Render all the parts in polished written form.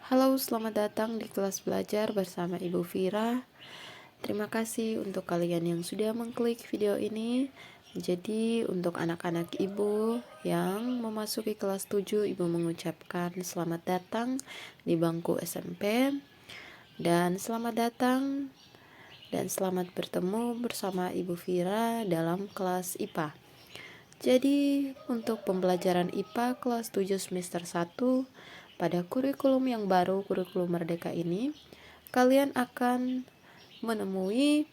Halo, selamat datang di kelas belajar bersama Ibu Vira. Terima kasih untuk kalian yang sudah mengklik video ini. Jadi untuk anak-anak Ibu yang memasuki kelas 7, Ibu mengucapkan selamat datang di bangku SMP. Dan selamat datang dan selamat bertemu bersama Ibu Vira dalam kelas IPA. Jadi untuk pembelajaran IPA kelas 7 semester 1 pada kurikulum yang baru, kurikulum Merdeka ini, kalian akan menemui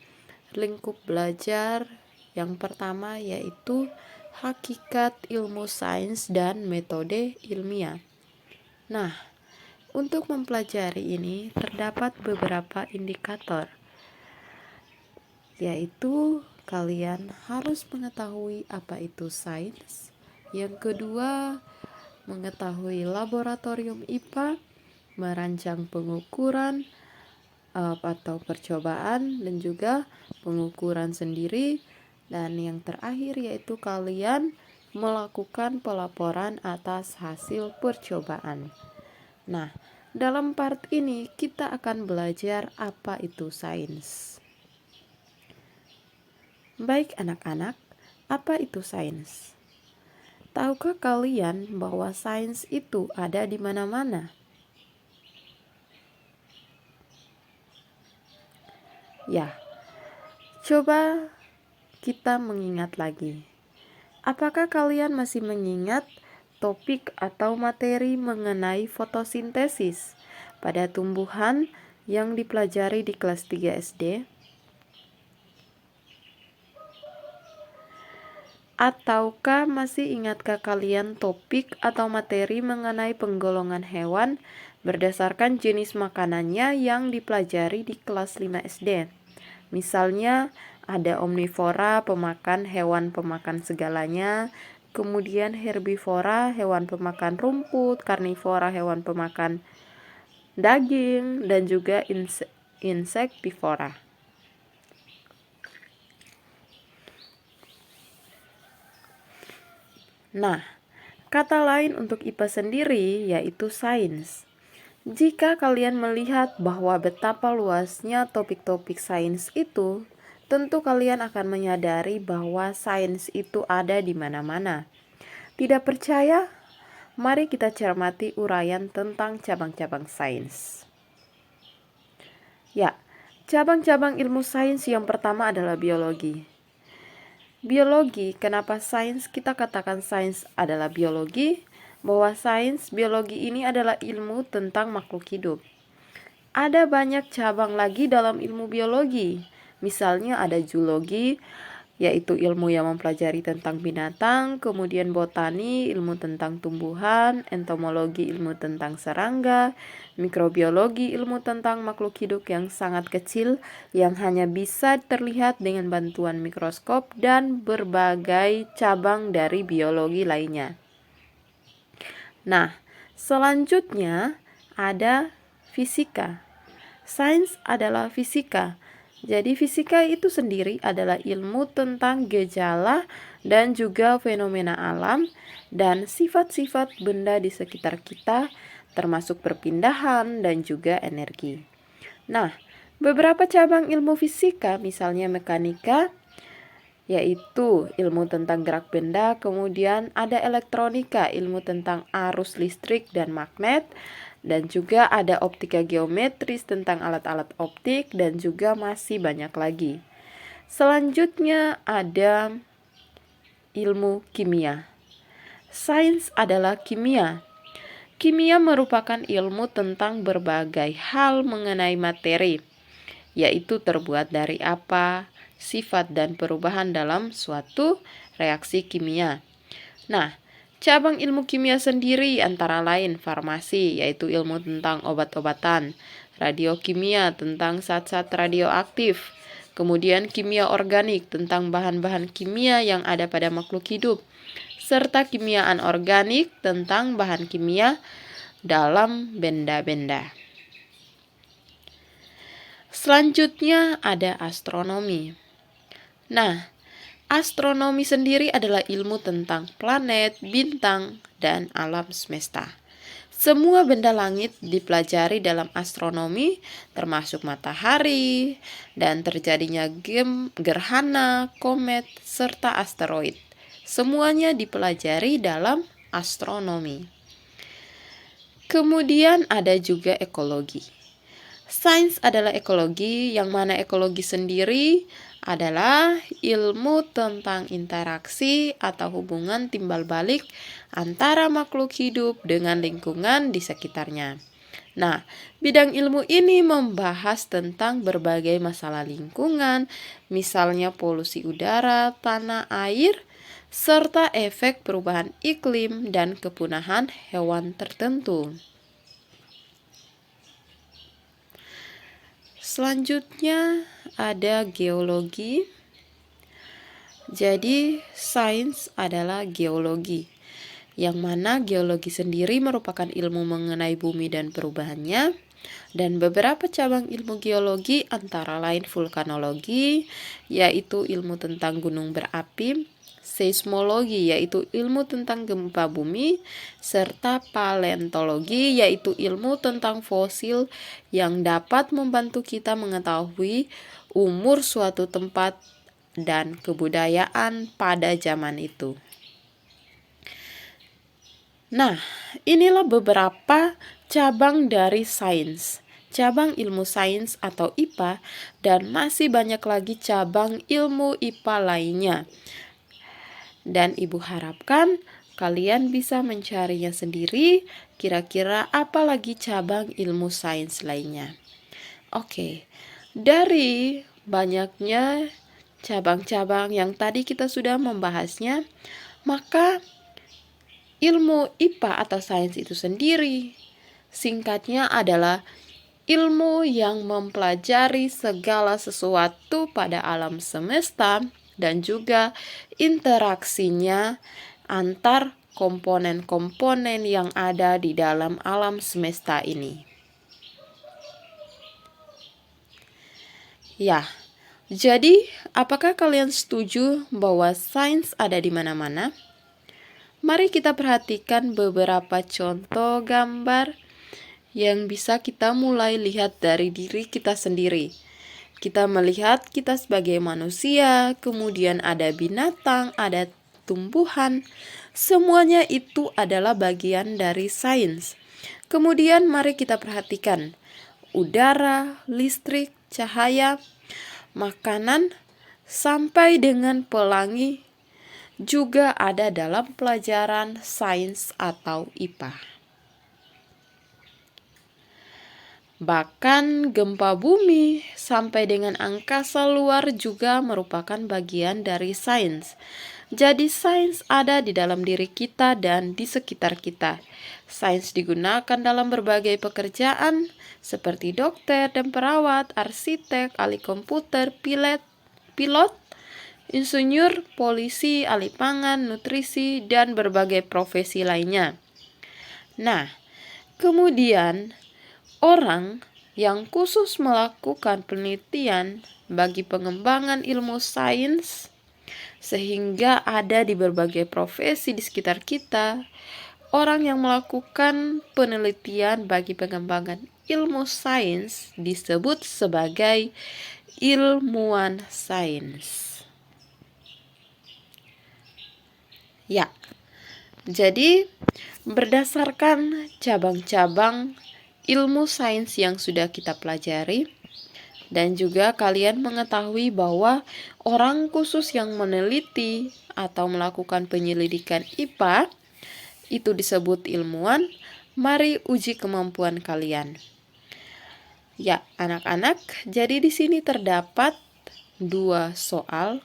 lingkup belajar yang pertama, yaitu hakikat ilmu sains dan metode ilmiah. Nah, untuk mempelajari ini terdapat beberapa indikator, yaitu kalian harus mengetahui apa itu sains. Yang kedua, mengetahui laboratorium IPA, merancang pengukuran atau percobaan, dan juga pengukuran sendiri. Dan yang terakhir yaitu kalian melakukan pelaporan atas hasil percobaan. Nah, dalam part ini kita akan belajar apa itu sains. Baik anak-anak, apa itu sains? Tahukah kalian bahwa sains itu ada di mana-mana? Ya, coba kita mengingat lagi. Apakah kalian masih mengingat topik atau materi mengenai fotosintesis pada tumbuhan yang dipelajari di kelas 3 SD? Ataukah masih ingatkah kalian topik atau materi mengenai penggolongan hewan berdasarkan jenis makanannya yang dipelajari di kelas 5 SD? Misalnya ada omnivora, pemakan hewan pemakan segalanya, kemudian herbivora, hewan pemakan rumput, karnivora, hewan pemakan daging, dan juga insektivora. Nah, kata lain untuk IPA sendiri yaitu sains. Jika kalian melihat bahwa betapa luasnya topik-topik sains itu, tentu kalian akan menyadari bahwa sains itu ada di mana-mana. Tidak percaya? Mari kita cermati uraian tentang cabang-cabang sains. Ya, cabang-cabang ilmu sains yang pertama adalah biologi. Biologi, kenapa sains kita katakan sains adalah biologi? Bahwa sains biologi ini adalah ilmu tentang makhluk hidup. Ada banyak cabang lagi dalam ilmu biologi. Misalnya ada zoologi, yaitu ilmu yang mempelajari tentang binatang, kemudian botani, ilmu tentang tumbuhan, entomologi, ilmu tentang serangga, mikrobiologi, ilmu tentang makhluk hidup yang sangat kecil yang hanya bisa terlihat dengan bantuan mikroskop, dan berbagai cabang dari biologi lainnya. Nah, selanjutnya ada fisika. Sains adalah fisika. Jadi fisika itu sendiri adalah ilmu tentang gejala dan juga fenomena alam dan sifat-sifat benda di sekitar kita, termasuk perpindahan dan juga energi. Nah, beberapa cabang ilmu fisika misalnya mekanika, yaitu ilmu tentang gerak benda, kemudian ada elektronika, ilmu tentang arus listrik dan magnet, dan juga ada optika geometris tentang alat-alat optik, dan juga masih banyak lagi. Selanjutnya ada ilmu kimia. Sains adalah kimia. Kimia merupakan ilmu tentang berbagai hal mengenai materi, yaitu terbuat dari apa, sifat dan perubahan dalam suatu reaksi kimia. Nah, cabang ilmu kimia sendiri antara lain farmasi, yaitu ilmu tentang obat-obatan, radiokimia tentang zat-zat radioaktif, kemudian kimia organik tentang bahan-bahan kimia yang ada pada makhluk hidup, serta kimia anorganik tentang bahan kimia dalam benda-benda. Selanjutnya ada astronomi. Nah, astronomi sendiri adalah ilmu tentang planet, bintang, dan alam semesta. Semua benda langit dipelajari dalam astronomi, termasuk matahari, dan terjadinya gerhana, komet, serta asteroid. Semuanya dipelajari dalam astronomi. Kemudian ada juga ekologi. Sains adalah ekologi, yang mana ekologi sendiri adalah ilmu tentang interaksi atau hubungan timbal balik antara makhluk hidup dengan lingkungan di sekitarnya. Nah, bidang ilmu ini membahas tentang berbagai masalah lingkungan, misalnya polusi udara, tanah, air, serta efek perubahan iklim dan kepunahan hewan tertentu. Selanjutnya ada geologi. Jadi, sains adalah geologi, yang mana geologi sendiri merupakan ilmu mengenai bumi dan perubahannya. Dan beberapa cabang ilmu geologi antara lain vulkanologi, yaitu ilmu tentang gunung berapi, seismologi, yaitu ilmu tentang gempa bumi, serta paleontologi, yaitu ilmu tentang fosil yang dapat membantu kita mengetahui umur suatu tempat dan kebudayaan pada zaman itu. Nah, inilah beberapa cabang dari sains, cabang ilmu sains atau IPA, dan masih banyak lagi cabang ilmu IPA lainnya. Dan Ibu harapkan kalian bisa mencarinya sendiri, kira-kira apa lagi cabang ilmu sains lainnya. Oke, dari banyaknya cabang-cabang yang tadi kita sudah membahasnya, maka ilmu IPA atau sains itu sendiri singkatnya adalah ilmu yang mempelajari segala sesuatu pada alam semesta dan juga interaksinya antar komponen-komponen yang ada di dalam alam semesta ini. Ya, jadi apakah kalian setuju bahwa sains ada di mana-mana? Mari kita perhatikan beberapa contoh gambar yang bisa kita mulai lihat dari diri kita sendiri. Kita melihat kita sebagai manusia, kemudian ada binatang, ada tumbuhan. Semuanya itu adalah bagian dari sains. Kemudian mari kita perhatikan udara, listrik, cahaya, makanan, sampai dengan pelangi juga ada dalam pelajaran sains atau IPA. Bahkan gempa bumi sampai dengan angkasa luar juga merupakan bagian dari sains. Jadi sains ada di dalam diri kita dan di sekitar kita. Sains digunakan dalam berbagai pekerjaan seperti dokter dan perawat, arsitek, ahli komputer, pilot, insinyur, polisi, ahli pangan, nutrisi, dan berbagai profesi lainnya. Nah, kemudian orang yang khusus melakukan penelitian bagi pengembangan ilmu sains sehingga ada di berbagai profesi di sekitar kita, orang yang melakukan penelitian bagi pengembangan ilmu sains disebut sebagai ilmuwan sains. Ya, jadi berdasarkan cabang-cabang ilmu sains yang sudah kita pelajari, dan juga kalian mengetahui bahwa orang khusus yang meneliti atau melakukan penyelidikan IPA itu disebut ilmuwan. Mari uji kemampuan kalian. Ya, anak-anak, jadi di sini terdapat 2 soal.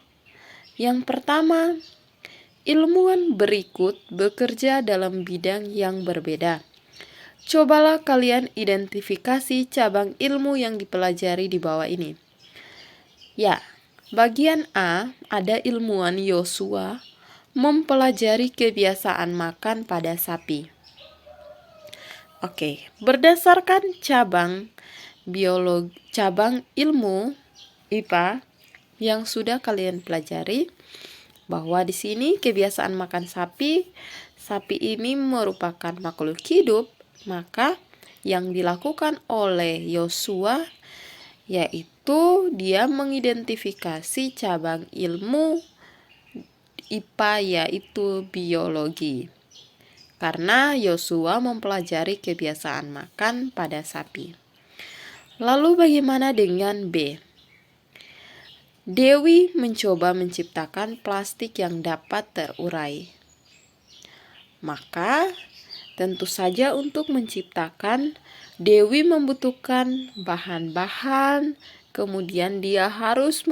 Yang pertama, ilmuwan berikut bekerja dalam bidang yang berbeda. Cobalah kalian identifikasi cabang ilmu yang dipelajari di bawah ini. Ya, bagian A ada ilmuwan Yosua mempelajari kebiasaan makan pada sapi. Oke, berdasarkan cabang ilmu IPA yang sudah kalian pelajari, bahwa di sini kebiasaan makan sapi ini merupakan makhluk hidup Maka yang dilakukan oleh Yosua yaitu dia mengidentifikasi cabang ilmu IPA yaitu biologi. Karena Yosua mempelajari kebiasaan makan pada sapi. Lalu bagaimana dengan B? Dewi mencoba menciptakan plastik yang dapat terurai. Maka tentu saja untuk menciptakan, Dewi membutuhkan bahan-bahan, kemudian dia harus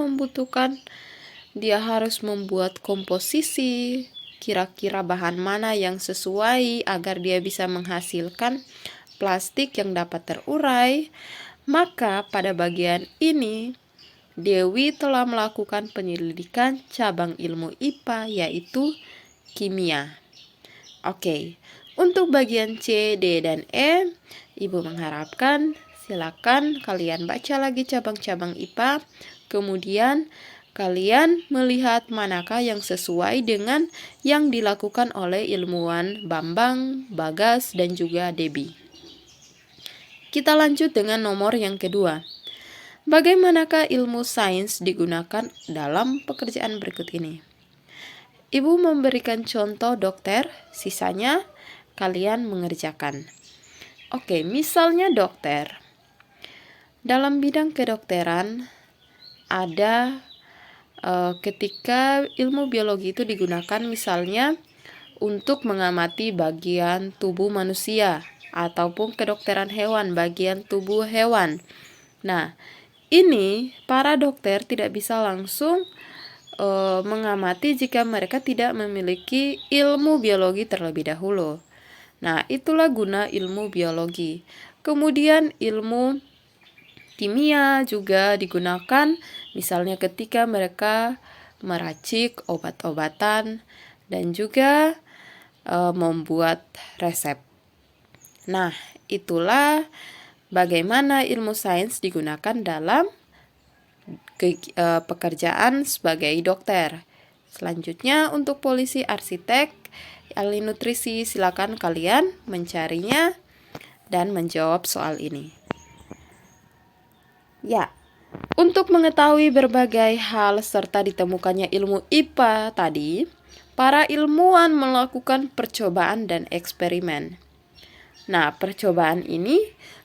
membuat komposisi, kira-kira bahan mana yang sesuai agar dia bisa menghasilkan plastik yang dapat terurai. Maka pada bagian ini Dewi telah melakukan penyelidikan cabang ilmu IPA yaitu kimia. Oke, untuk bagian C, D, dan E, Ibu mengharapkan silakan kalian baca lagi cabang-cabang IPA, kemudian kalian melihat manakah yang sesuai dengan yang dilakukan oleh ilmuwan Bambang, Bagas, dan juga Debbie. Kita lanjut dengan nomor yang kedua. Bagaimanakah ilmu sains digunakan dalam pekerjaan berikut ini? Ibu memberikan contoh dokter, sisanya kalian mengerjakan. Oke, misalnya dokter. Dalam bidang kedokteran ada ketika ilmu biologi itu digunakan misalnya untuk mengamati bagian tubuh manusia ataupun kedokteran hewan, bagian tubuh hewan. Nah, ini para dokter tidak bisa langsung mengamati jika mereka tidak memiliki ilmu biologi terlebih dahulu. Nah, itulah guna ilmu biologi. Kemudian ilmu kimia juga digunakan misalnya ketika mereka meracik obat-obatan dan juga membuat resep. Nah, itulah bagaimana ilmu sains digunakan dalam pekerjaan sebagai dokter. Selanjutnya untuk polisi, arsitek, ahli nutrisi, silakan kalian mencarinya dan menjawab soal ini. Ya, untuk mengetahui berbagai hal serta ditemukannya ilmu IPA tadi, para ilmuwan melakukan percobaan dan eksperimen. Nah, percobaan ini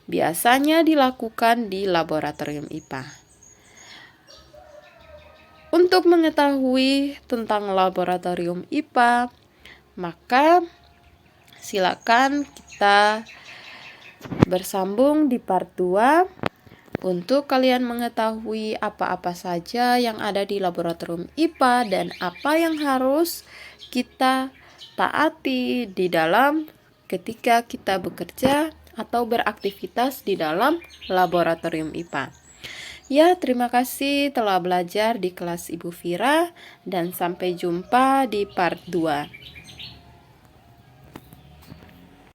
biasanya dilakukan di laboratorium IPA. Untuk mengetahui tentang laboratorium IPA, maka silakan kita bersambung di part 2 untuk kalian mengetahui apa-apa saja yang ada di laboratorium IPA dan apa yang harus kita taati di dalam ketika kita bekerja atau beraktivitas di dalam laboratorium IPA. Ya, terima kasih telah belajar di kelas Ibu Vira dan sampai jumpa di part 2.